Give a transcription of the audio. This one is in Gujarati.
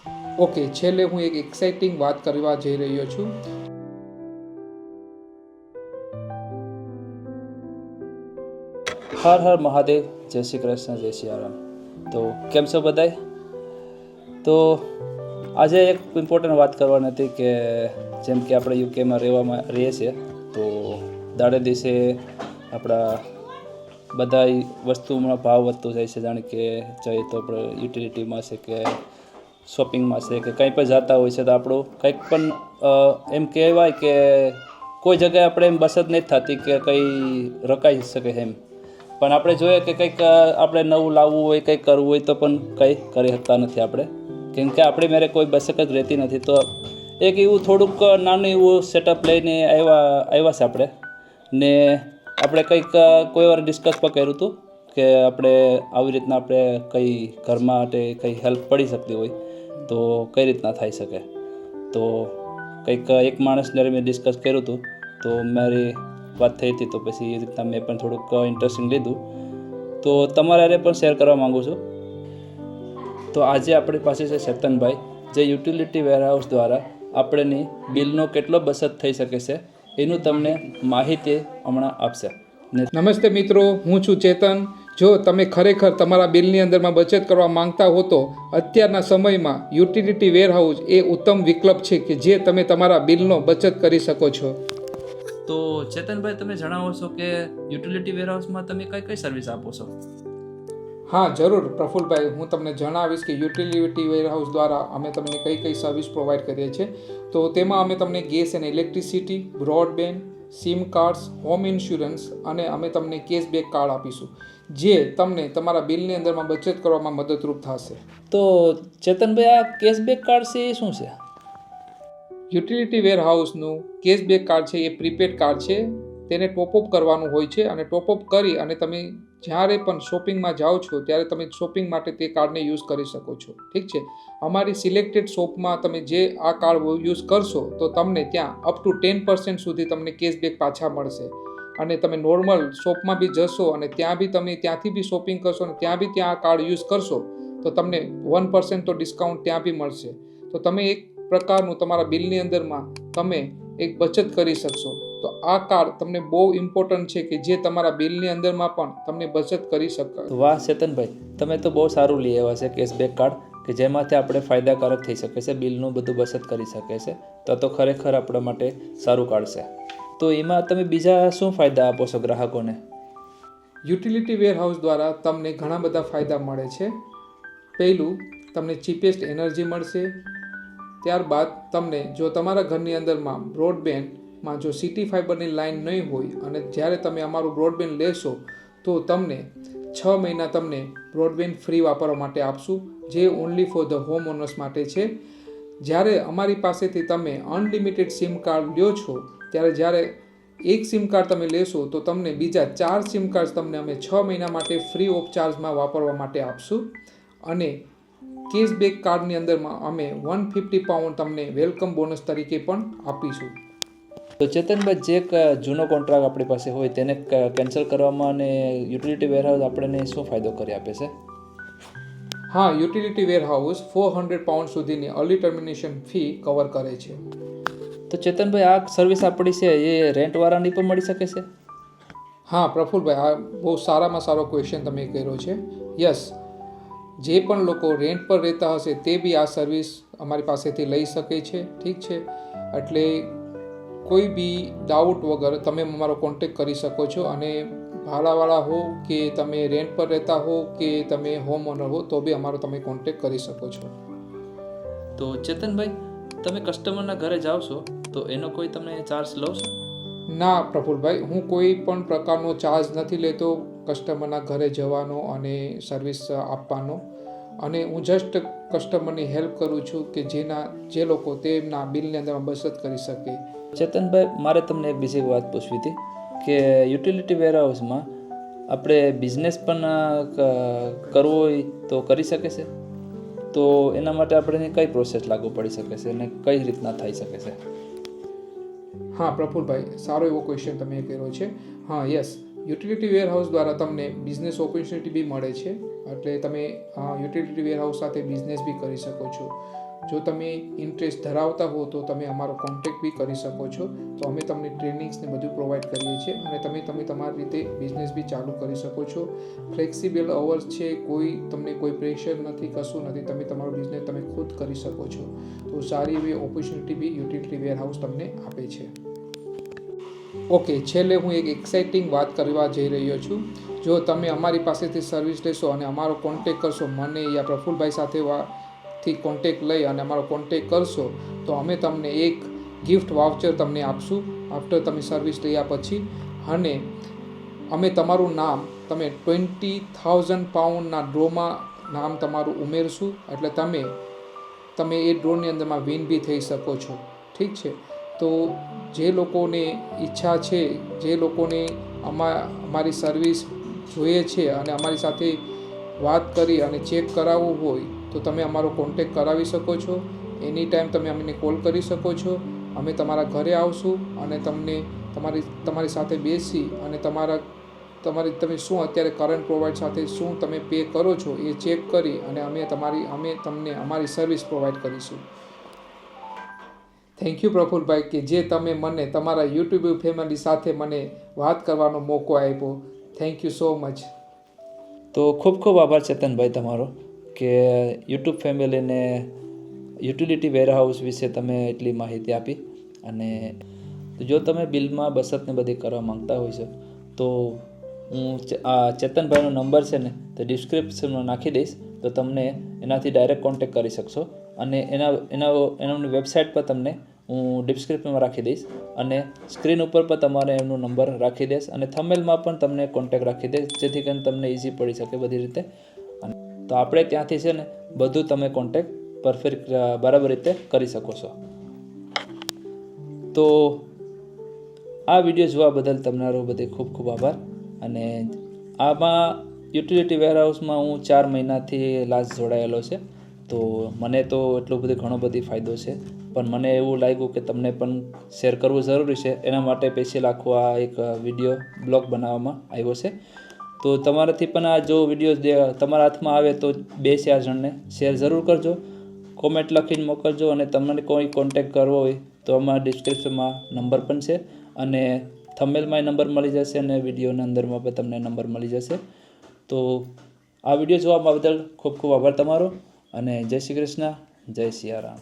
ઓકે, છેલ્લે હું એક એક્સાઇટિંગ વાત કરવા જઈ રહ્યો છું. હર હર મહાદેવ, જય શ્રી કૃષ્ણ, જય શ્રી રામ. તો કેમ છો બધાય? તો આજે એક ઇમ્પોર્ટન્ટ વાત કરવાની હતી કે જેમ કે આપણે યુકેમાં રહીએ છીએ, તો દાડે દિવસે આપણા બધા વસ્તુમાં ભાવ વધતો જાય છે. જાણે કે જોઈએ તો આપણે યુટિલિટીમાં છે કે શોપિંગમાં છે કે કંઈ પણ જતા હોય છે, તો આપણું કંઈક પણ એમ કહેવાય કે કોઈ જગ્યાએ આપણે એમ બચત નથી થતી કે કંઈ રોકાઈ શકે એમ. પણ આપણે જોઈએ કે કંઈક આપણે નવું લાવવું હોય, કંઈક કરવું હોય તો પણ કંઈ કરી શકતા નથી આપણે, કેમ કે આપણી મેરે કોઈ બચત જ રહેતી નથી. તો એક એવું થોડુંક નાનું એવું સેટઅપ લઈને આવ્યા છે આપણે. ને આપણે કંઈક કોઈ વાર ડિસ્કસ પણ કર્યું હતું કે આપણે આવી રીતના આપણે કંઈ ઘર માટે કંઈ હેલ્પ પડી શકતી હોય તો કઈ રીતના થઈ શકે. તો કંઈક એક માણસને મેં ડિસ્કસ કર્યું હતું, તો મારી વાત થઈ હતી, તો પછી એ રીતના મેં પણ થોડુંક ઇન્ટરેસ્ટિંગ લીધું, તો તમારા હારે પણ શેર કરવા માગું છું. તો આજે આપણી પાસે છે ચેતનભાઈ, જે યુટિલિટી વેરહાઉસ દ્વારા આપણને બિલનો કેટલો બચત થઈ શકે છે એનું તમને માહિતી હમણાં આપશે. નમસ્તે મિત્રો, હું છું ચેતન. જો તમે ખરેખર તમારા બિલની અંદરમાં બચત કરવા માંગતા હો તો અત્યારના સમયમાં યુટિલિટી વેરહાઉસ એ ઉત્તમ વિકલ્પ છે કે જે તમે તમારા બિલનો બચત કરી શકો છો. તો ચેતનભાઈ, તમે જણાવો છો કે યુટિલિટી વેરહાઉસમાં તમે કઈ કઈ સર્વિસ આપો છો? હા જરૂર પ્રફુલભાઈ, હું તમને જણાવીશ કે યુટિલિટી વેરહાઉસ દ્વારા અમે તમને કઈ કઈ સર્વિસ પ્રોવાઈડ કરીએ છીએ. તો તેમાં અમે તમને ગેસ અને electricity, broadband, sim cards, home insurance અને અમે તમને કેશબેક કાર્ડ આપીશું, જે તમને તમારા બિલની અંદરમાં બચત કરવામાં મદદરૂપ થશે. તો ચેતનભાઈ, આ કેશબેક કાર્ડ છે એ શું છે? યુટિલિટી વેરહાઉસનું કેશબેક કાર્ડ છે એ પ્રીપેડ કાર્ડ છે. તેને ટોપઅપ કરવાનું હોય છે અને ટોપઅપ કરી અને તમે જ્યારે પણ શોપિંગમાં જાઓ છો ત્યારે તમે શોપિંગ માટે તે કાર્ડને યુઝ કરી શકો છો. ઠીક છે. અમારી સિલેક્ટેડ શોપમાં તમે જે આ કાર્ડ યુઝ કરશો તો તમને ત્યાં અપ ટુ 10% સુધી તમને કેશબેક પાછા મળશે. અને તમે નોર્મલ શોપમાં બી જશો અને ત્યાં બી તમે ત્યાંથી બી શોપિંગ કરશો અને ત્યાં બી ત્યાં આ કાર્ડ યુઝ કરશો તો તમને 1% તો ડિસ્કાઉન્ટ ત્યાં બી મળશે. તો તમે એક પ્રકારનું તમારા બિલની અંદરમાં તમે એક બચત કરી શકશો. તો આ કાર્ડ તમને બહુ ઇમ્પોર્ટન્ટ છે કે જે તમારા બિલની અંદરમાં પણ તમને બચત કરી શકે. વાહ ચેતનભાઈ, તમે તો બહુ સારું લઈ આવ્યા છે કેશબેક કાર્ડ, કે જેમાંથી આપણે ફાયદાકારક થઈ શકે છે, બિલનું બધું બચત કરી શકે છે. તો ખરેખર આપણા માટે સારું કાર્ડ છે. તો એમાં તમે બીજા શું ફાયદા આપો છો ગ્રાહકોને? યુટિલિટી વેરહાઉસ દ્વારા તમને ઘણા બધા ફાયદા મળે છે. પહેલું, તમને ચીપેસ્ટ એનર્જી મળશે. ત્યારબાદ તમને જો તમારા ઘરની અંદરમાં બ્રોડબેન્ડમાં જો સિટી ફાઈબરની લાઇન નહીં હોય અને જ્યારે તમે અમારું બ્રોડબેન્ડ લેશો તો તમને 6 મહિના તમને બ્રોડબેન્ડ ફ્રી વાપરવા માટે આપશું, જે only for the home owners માટે છે. જ્યારે અમારી પાસેથી તમે અનલિમિટેડ સિમ કાર્ડ લ્યો છો ત્યારે જ્યારે એક સિમ કાર્ડ તમે લેશો તો તમને બીજા 4 સિમ કાર્ડ તમને અમે 6 મહિના માટે ફ્રી ઓફ ચાર્જમાં વાપરવા માટે આપશું. અને કેશબેક કાર્ડની અંદરમાં અમે £150 તમને વેલકમ બોનસ તરીકે પણ આપીશું. તો ચેતનભાઈ, જે જૂનો કોન્ટ્રાક્ટ આપણી પાસે હોય તેને કેન્સલ કરવામાં અને યુટિલિટી વેરહાઉસ આપણને શું ફાયદો કરી આપે છે? હા, યુટિલિટી વેરહાઉસ £400 સુધીની અર્લી ટર્મિનેશન ફી કવર કરે છે. તો ચેતનભાઈ, આ સર્વિસ આપણી છે એ રેન્ટવાળાની પણ મળી શકે છે? હા પ્રફુલભાઈ, આ બહુ સારામાં સારો ક્વેશ્ચન તમે કર્યો છે. યસ, જે પણ લોકો રેન્ટ પર રહેતા હશે તે બી આ સર્વિસ અમારી પાસેથી લઈ શકે છે. ઠીક છે. એટલે કોઈ બી ડાઉટ વગર તમે અમારો કોન્ટેક કરી શકો છો. અને ભાડાવાળા હો કે તમે રેન્ટ પર રહેતા હો કે તમે હોમ ઓનર હો તો બી અમારો તમે કોન્ટેક કરી શકો છો. તો ચેતનભાઈ, તમે કસ્ટમરના ઘરે જાઓ છો તો એનો કોઈ તમે ચાર્જ લો છો? ના પ્રફુલભાઈ, હું કોઈ પણ પ્રકારનો ચાર્જ નથી લેતો કસ્ટમરના ઘરે જવાનો અને સર્વિસ આપવાનો. અને હું જસ્ટ કસ્ટમરની હેલ્પ કરું છું કે જે લોકો તેમના બિલની અંદર બચત કરી શકે. ચેતનભાઈ, મારે તમને એક બીજી વાત પૂછવી હતી કે યુટિલિટી વેરહાઉસમાં આપણે બિઝનેસ પણ કરવો હોય તો કરી શકે છે? તો એના માટે આપણે કઈ પ્રોસેસ લાગુ પડી શકે છે અને કઈ રીતના થઈ શકે છે? હા પ્રફુલભાઈ, સારો એવો ક્વેશ્ચન તમે કર્યો છે. હા યસ, યુટિલિટી વેરહાઉસ દ્વારા તમને બિઝનેસ ઓપોર્ચ્યુનિટી બી મળે છે, એટલે તમે યુટિલિટી વેરહાઉસ સાથે બિઝનેસ બી કરી શકો છો. જો તમે ઇન્ટરેસ્ટ ધરાવતા હો તો તમે અમારો કોન્ટેક્ટ બી કરી શકો છો. તો અમે તમને ટ્રેનિંગ્સને બધું પ્રોવાઈડ કરીએ છીએ અને તમે તમારી રીતે બિઝનેસ બી ચાલુ કરી શકો છો. ફ્લેક્સિબલ અવર્સ છે, તમને કોઈ પ્રેશર નથી, કશું નથી. તમે તમારો બિઝનેસ તમે ખુદ કરી શકો છો. તો સારી એવી ઓપોર્ચ્યુનિટી બી યુટિલિટી વેરહાઉસ તમને આપે છે. ઓકે, છેલ્લે હું એક એક્સાઇટિંગ વાત કરવા જઈ રહ્યો છું. જો તમે અમારી પાસેથી સર્વિસ લેશો અને અમારો કોન્ટેક કરશો, મને યા પ્રફુલભાઈ સાથેથી કોન્ટેક લઈ અને અમારો કોન્ટેક કરશો, તો અમે તમને એક ગિફ્ટ વાઉચર તમને આપશું આફ્ટર તમે સર્વિસ લયા પછી. અને અમે તમારું નામ તમે 20,000 પાઉન્ડના ડ્રોમાં નામ તમારું ઉમેરશું, એટલે તમે એ ડ્રોની અંદરમાં વિન બી થઈ શકો છો. ઠીક છે? તો જે લોકોને ઈચ્છા છે, જે લોકોને અમારી સર્વિસ જોઈએ છે અને અમારી સાથે વાત કરી અને ચેક કરાવવું હોય, તો તમે અમારો કોન્ટેક કરાવી શકો છો. એની ટાઈમ તમે અમને કોલ કરી શકો છો. અમે તમારા ઘરે આવશું અને તમને તમારી સાથે બેસી અને તમે શું અત્યારે કરંટ પ્રોવાઈડ સાથે શું તમે પે કરો છો એ ચેક કરી અને અમે તમને અમારી સર્વિસ પ્રોવાઈડ કરીશું. થેન્ક યુ પ્રફુલભાઈ કે જે તમે મને તમારા યુટ્યુબ ફેમિલી સાથે મને વાત કરવાનો મોકો આપ્યો. Thank you so much. તો ખૂબ ખૂબ આભાર ચેતનભાઈ તમારો કે યુટ્યુબ ફેમિલીને યુટિલિટી વેરહાઉસ વિશે તમે એટલી માહિતી આપી. અને જો તમે બિલમાં બચતને બધી કરવા માંગતા હોય છો તો હું આ ચેતનભાઈનો નંબર છે ને તે ડિસ્ક્રિપ્શનમાં નાખી દઈશ, તો તમને એનાથી ડાયરેક્ટ કોન્ટેક કરી શકશો. અને એનાની વેબસાઇટ પર તમને હું ડિસ્ક્રિપ્શનમાં રાખી દઈશ અને સ્ક્રીન ઉપર પણ તમારે એમનો નંબર રાખી દઈશ અને થંબનેલમાં પણ તમને કોન્ટેક રાખી દઈશ, જેથી કરીને તમને ઇઝી પડી શકે બધી રીતે. તો આપણે ત્યાંથી છે ને બધું તમે કોન્ટેક પરફેક્ટ બરાબર રીતે કરી શકો છો. તો આ વિડીયો જોવા બદલ તમારો બધે ખૂબ ખૂબ આભાર. અને આમાં યુટિલિટી વેરહાઉસમાં હું 4 મહિનાથી લાસ્ટ જોડાયેલો છે. તો મને તો એટલો ઘણો બધી ફાયદો છે, પણ મને એવું લાગ્યું કે તમને પણ શેર કરવું જરૂરી છે. એના માટે સ્પેશિયલ આખો આ એક વિડીયો બ્લોગ બનાવવામાં આવ્યો છે. તો તમારાથી પણ આ જો વિડીયો તમારા હાથમાં આવે તો 2-4 જણને શેર જરૂર કરજો, કોમેન્ટ લખીને મોકલજો. અને તમને કોઈ કોન્ટેક કરવો હોય તો અમારા ડિસ્ક્રિપ્શનમાં નંબર પણ છે અને થંબનેલમાં નંબર મળી જશે અને વિડીયોના અંદરમાં પણ તમને નંબર મળી જશે. તો આ વિડીયો જોવા બદલ ખૂબ ખૂબ આભાર તમારો. અને જય શ્રી કૃષ્ણ, જય સિયારામ.